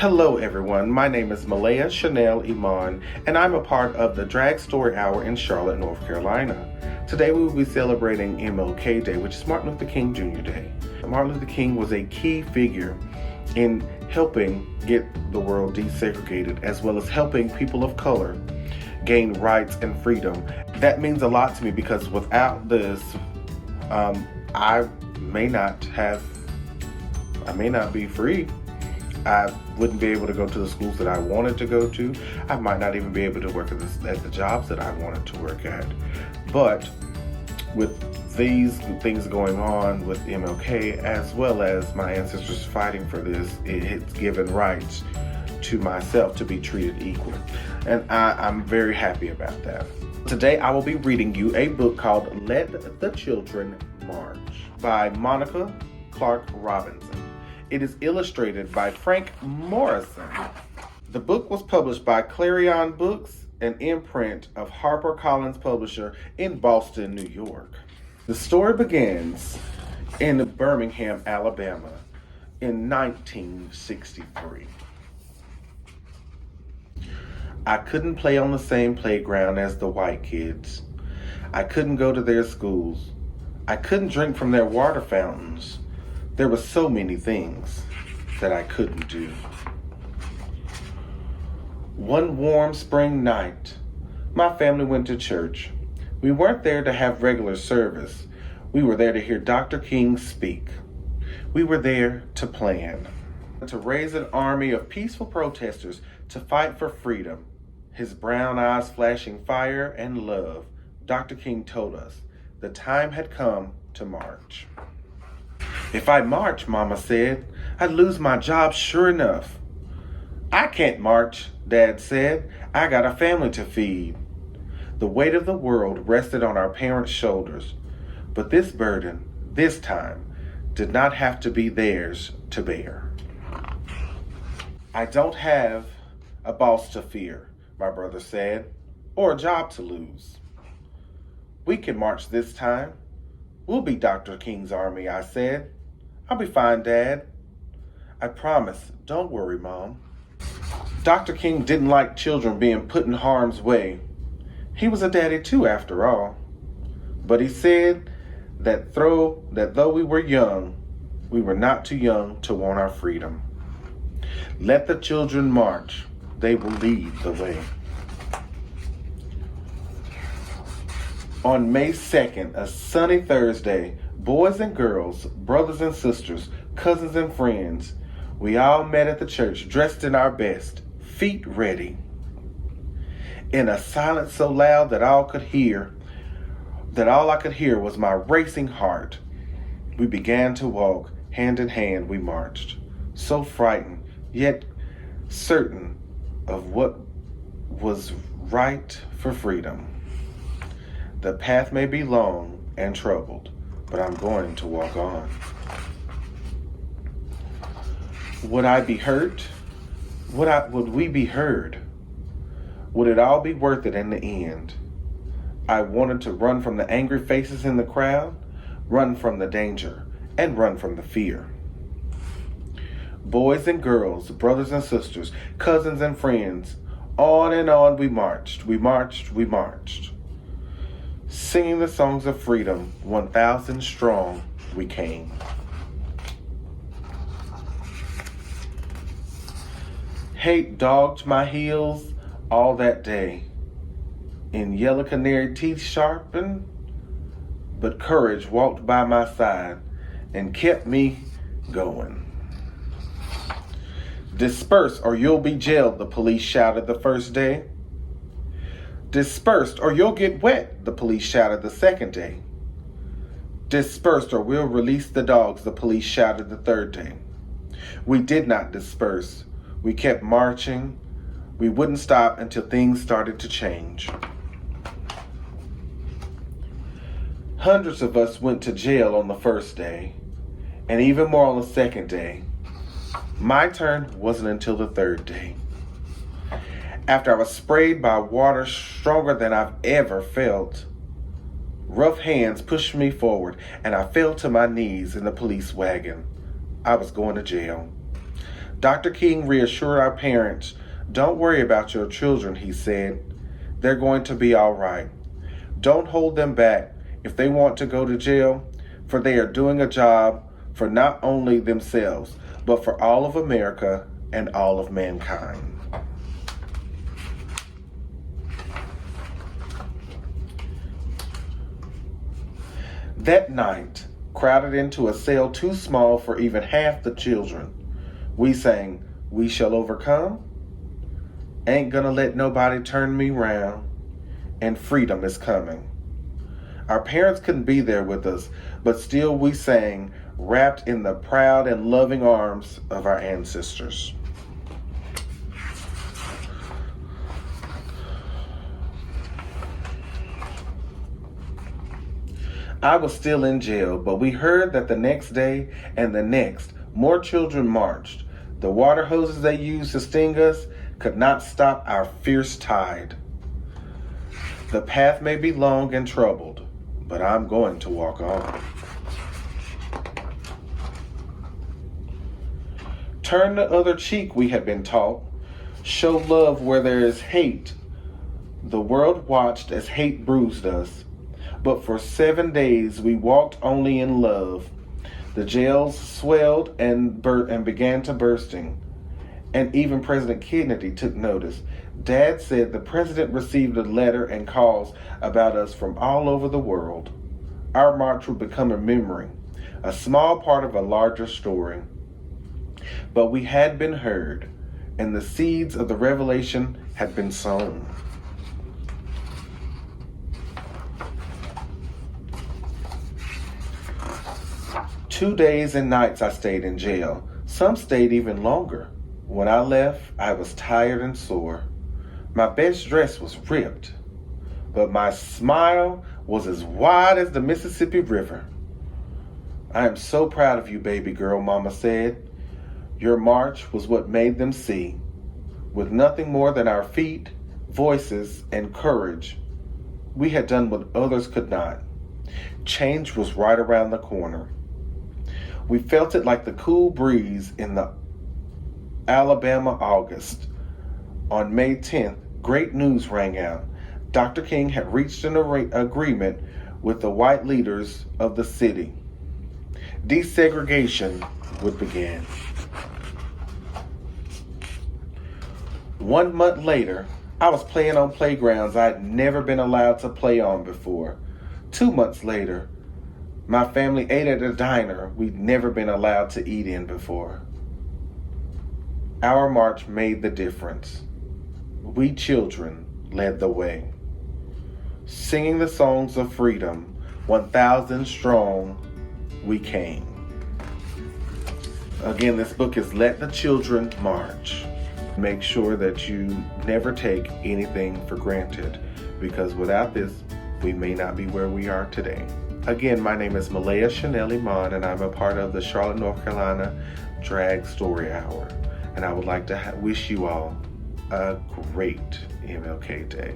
Hello everyone, my name is Malayia Chanel Iman, and I'm a part of the Drag Story Hour in Charlotte, North Carolina. Today we will be celebrating MLK Day, which is Martin Luther King Jr. Day. Martin Luther King was a key figure in helping get the world desegregated, as well as helping people of color gain rights and freedom. That means a lot to me because without this, I may not be free. I wouldn't be able to go to the schools that I wanted to go to. I might not even be able to work at the jobs that I wanted to work at. But with these things going on with MLK, as well as my ancestors fighting for this, it's given rights to myself to be treated equal. And I'm very happy about that. Today I will be reading you a book called Let the Children March by Monica Clark Robinson. It is illustrated by Frank Morrison. The book was published by Clarion Books, an imprint of HarperCollins publisher in Boston, New York. The story begins in Birmingham, Alabama in 1963. I couldn't play on the same playground as the white kids. I couldn't go to their schools. I couldn't drink from their water fountains. There were so many things that I couldn't do. One warm spring night, my family went to church. We weren't there to have regular service. We were there to hear Dr. King speak. We were there to plan, to raise an army of peaceful protesters to fight for freedom. His brown eyes flashing fire and love, Dr. King told us the time had come to march. If I march, Mama said, I'd lose my job sure enough. I can't march, Dad said. I got a family to feed. The weight of the world rested on our parents' shoulders, but this burden, this time, did not have to be theirs to bear. I don't have a boss to fear, my brother said, or a job to lose. We can march this time. We'll be Dr. King's army, I said. I'll be fine, Dad. I promise. Don't worry, Mom. Dr. King didn't like children being put in harm's way. He was a daddy too, after all. But he said that though we were young, we were not too young to want our freedom. Let the children march. They will lead the way. On May 2nd, a sunny Thursday, boys and girls, brothers and sisters, cousins and friends, we all met at the church dressed in our best, feet ready. In a silence so loud that all I could hear was my racing heart, we began to walk. Hand in hand we marched, so frightened, yet certain of what was right for freedom. The path may be long and troubled, but I'm going to walk on. Would I be hurt? Would we be heard? Would it all be worth it in the end? I wanted to run from the angry faces in the crowd, run from the danger, and run from the fear. Boys and girls, brothers and sisters, cousins and friends, on and on we marched, we marched, we marched. Singing the songs of freedom, 1,000 strong we came. Hate dogged my heels all that day, in yellow canary teeth sharpened, but courage walked by my side and kept me going. Disperse or you'll be jailed, the police shouted the first day. Dispersed or you'll get wet, the police shouted the second day. Dispersed or we'll release the dogs, the police shouted the third day. We did not disperse. We kept marching. We wouldn't stop until things started to change. Hundreds of us went to jail on the first day, and even more on the second day. My turn wasn't until the third day. After I was sprayed by water stronger than I've ever felt, rough hands pushed me forward and I fell to my knees in the police wagon. I was going to jail. Dr. King reassured our parents, "Don't worry about your children," he said. "They're going to be all right. Don't hold them back if they want to go to jail, for they are doing a job for not only themselves, but for all of America and all of mankind." That night, crowded into a cell too small for even half the children, we sang, "We Shall Overcome," "Ain't Gonna Let Nobody Turn Me Round," and "Freedom Is Coming." Our parents couldn't be there with us, but still we sang, wrapped in the proud and loving arms of our ancestors. I was still in jail, but we heard that the next day and the next, more children marched. The water hoses they used to sting us could not stop our fierce tide. The path may be long and troubled, but I'm going to walk on. Turn the other cheek, we had been taught. Show love where there is hate. The world watched as hate bruised us. But for 7 days we walked only in love. The jails swelled and began to bursting. And even President Kennedy took notice. Dad said the president received a letter and calls about us from all over the world. Our march would become a memory, a small part of a larger story. But we had been heard, and the seeds of the revelation had been sown. Two days and nights I stayed in jail. Some stayed even longer. When I left, I was tired and sore. My best dress was ripped, but my smile was as wide as the Mississippi River. "I am so proud of you, baby girl," Mama said. "Your march was what made them see. With nothing more than our feet, voices, and courage, we had done what others could not. Change was right around the corner. We felt it like the cool breeze in the Alabama August. On May 10th, great news rang out. Dr. King had reached an agreement with the white leaders of the city. Desegregation would begin. 1 month later, I was playing on playgrounds I had never been allowed to play on before. 2 months later, my family ate at a diner we'd never been allowed to eat in before. Our march made the difference. We children led the way, singing the songs of freedom. 1,000 strong, we came. Again, this book is Let the Children March. Make sure that you never take anything for granted, because without this, we may not be where we are today. Again, my name is Malayia Chanel Iman, and I'm a part of the Charlotte, North Carolina Drag Story Hour. And I would like to wish you all a great MLK Day.